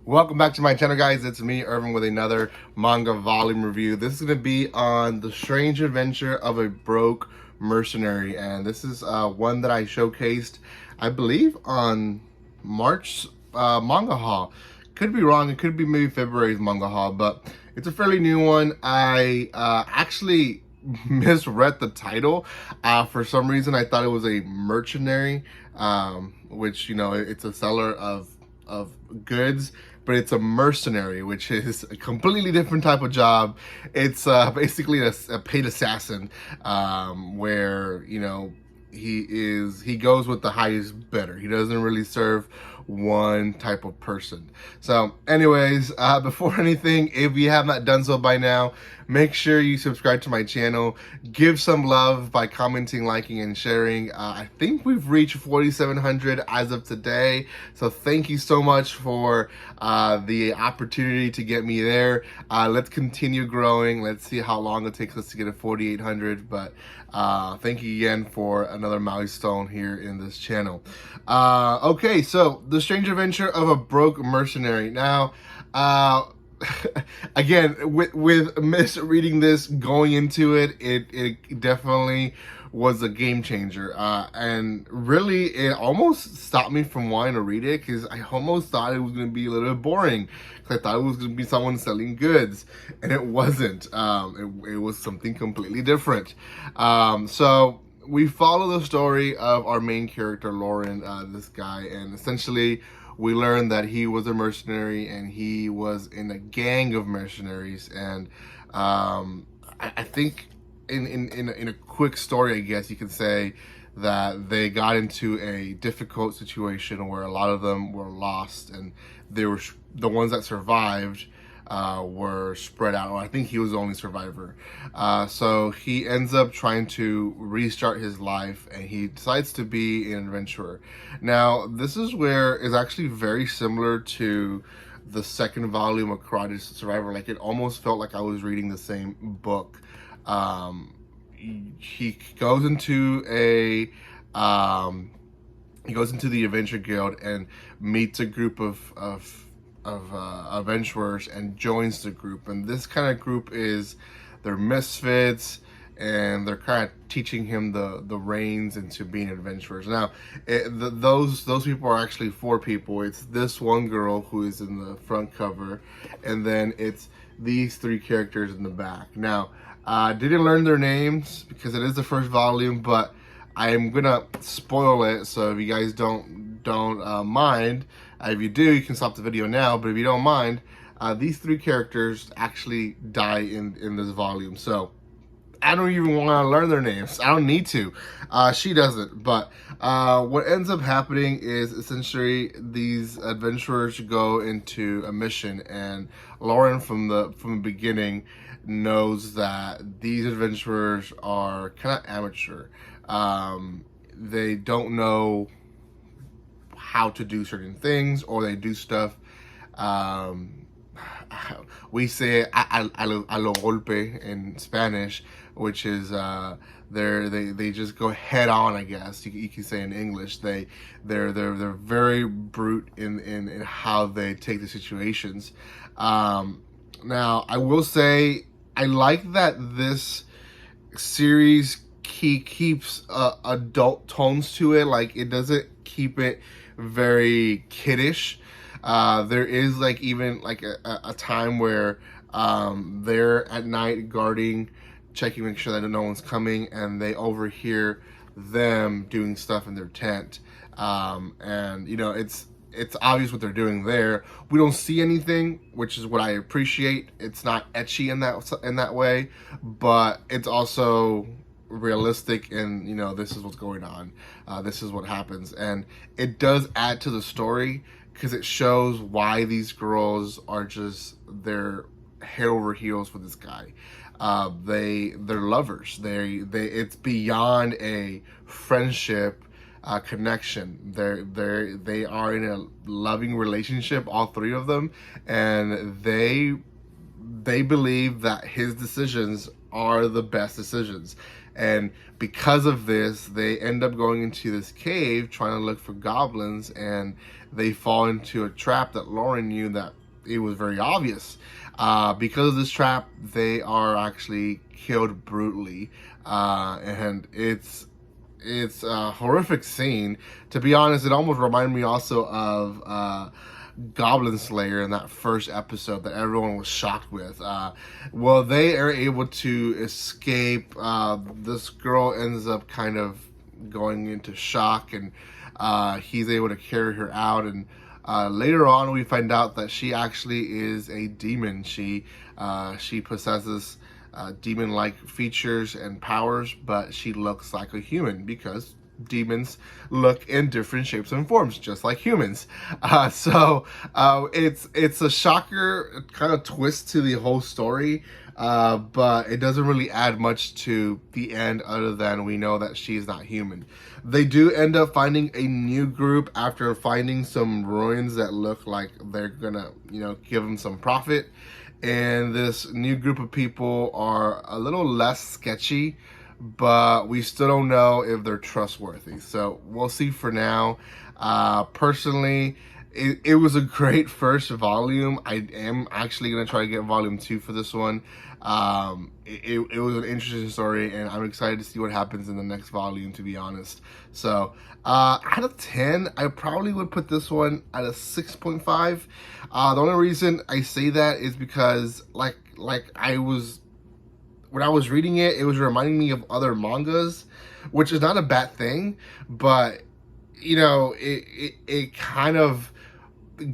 Welcome back to my channel, guys. It's me, Irvin, with another manga volume review. This is going to be on The Strange Adventure of a Broke Mercenary, and this is one that I showcased, I believe, on March manga haul. Could be wrong. It could be maybe February's manga haul, but it's a fairly new one. I actually misread the title. For some reason, I thought it was a mercenary, which, you know, it's a seller of goods, but it's a mercenary, which is a completely different type of job. It's basically a paid assassin, where, you know, he goes with the highest bidder. He doesn't really serve one type of person. So anyways, before anything, if you have not done so by now, make sure you subscribe to my channel. Give some love by commenting, liking, and sharing. I think we've reached 4,700 as of today, so thank you so much for the opportunity to get me there. Let's continue growing. Let's see how long it takes us to get to 4,800, but thank you again for another milestone here in this channel. Okay, so The Strange Adventure of a Broke Mercenary. Now, again, with misreading this going into it, it definitely was a game changer, and really it almost stopped me from wanting to read it, because I almost thought it was going to be a little bit boring, because I thought it was going to be someone selling goods, and it wasn't. It was something completely different. So we follow the story of our main character, Lauren, this guy, and essentially we learned that he was a mercenary, and he was in a gang of mercenaries. And I think in a quick story, I guess you could say that they got into a difficult situation where a lot of them were lost, and they were the ones that survived were spread out. I think he was the only survivor. So he ends up trying to restart his life, and he decides to be an adventurer. Now, this is where it's actually very similar to the second volume of Karate Survivor. Like, it almost felt like I was reading the same book. He goes into the Adventure Guild and meets a group of adventurers and joins the group. And this kind of group they're misfits, and they're kind of teaching him the reins into being adventurers. Now, those people are actually four people. It's this one girl who is in the front cover, and then it's these three characters in the back. Now, I didn't learn their names because it is the first volume, but I'm gonna spoil it, so if you guys don't mind, if you do, you can stop the video now, but if you don't mind, these three characters actually die in this volume. So I don't even want to learn their names. I don't need to. She doesn't. But what ends up happening is essentially these adventurers go into a mission, and Lauren from the beginning knows that these adventurers are kind of amateur. They don't know how to do certain things, or they do stuff, we say a lo golpe in Spanish, which is they just go head on, I guess you can say in English. They're very brute in how they take the situations. Now, I will say I like that this series keeps adult tones to it. Like, it doesn't keep it very kiddish. There is like even like a time where they're at night guarding, checking, making sure that no one's coming, and they overhear them doing stuff in their tent. And you know, it's obvious what they're doing there. We don't see anything, which is what I appreciate. It's not etchy in that way, but it's also realistic, and you know, this is what's going on. This is what happens, and it does add to the story, because it shows why these girls are just, they're head over heels for this guy. They're lovers. It's beyond a friendship connection. They are in a loving relationship, all three of them, and they believe that his decisions are the best decisions. And because of this, they end up going into this cave trying to look for goblins, and they fall into a trap that Lauren knew that it was very obvious. Because of this trap, they are actually killed brutally, and it's a horrific scene. To be honest, it almost reminded me also of Goblin Slayer in that first episode that everyone was shocked with. Well, they are able to escape. This girl ends up kind of going into shock, and he's able to carry her out. And later on, we find out that she actually is a demon. She possesses demon-like features and powers, but she looks like a human because demons look in different shapes and forms, just like humans. So it's a shocker kind of twist to the whole story, but it doesn't really add much to the end other than we know that she's not human. They do end up finding a new group after finding some ruins that look like they're gonna, give them some profit. And this new group of people are a little less sketchy, but we still don't know if they're trustworthy. So we'll see for now. Personally, it was a great first volume. I am actually going to try to get volume 2 for this one. It was an interesting story, and I'm excited to see what happens in the next volume, to be honest. So out of 10, I probably would put this one at a 6.5. The only reason I say that is because when I was reading it, it was reminding me of other mangas, which is not a bad thing, but it kind of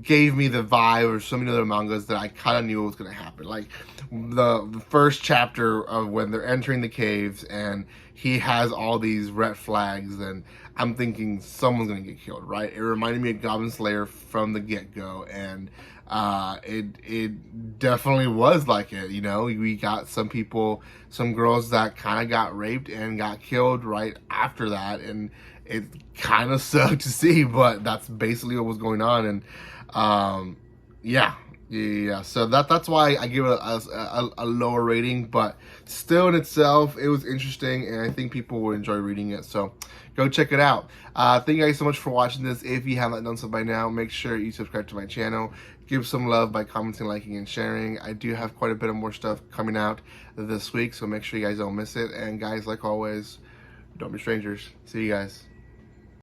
gave me the vibe of so many other mangas that I kind of knew what was going to happen. Like the first chapter of when they're entering the caves and he has all these red flags, and I'm thinking someone's going to get killed, right? It reminded me of Goblin Slayer from the get-go, and it definitely was like it. We got some girls that kind of got raped and got killed right after that, and it kind of sucked to see, but that's basically what was going on. And yeah. So that's why I give it a lower rating, but still in itself, it was interesting, and I think people will enjoy reading it. So go check it out. Thank you guys so much for watching this. If you haven't done so by now, make sure you subscribe to my channel. Give some love by commenting, liking, and sharing. I do have quite a bit of more stuff coming out this week, so make sure you guys don't miss it. And guys, like always, don't be strangers. See you guys.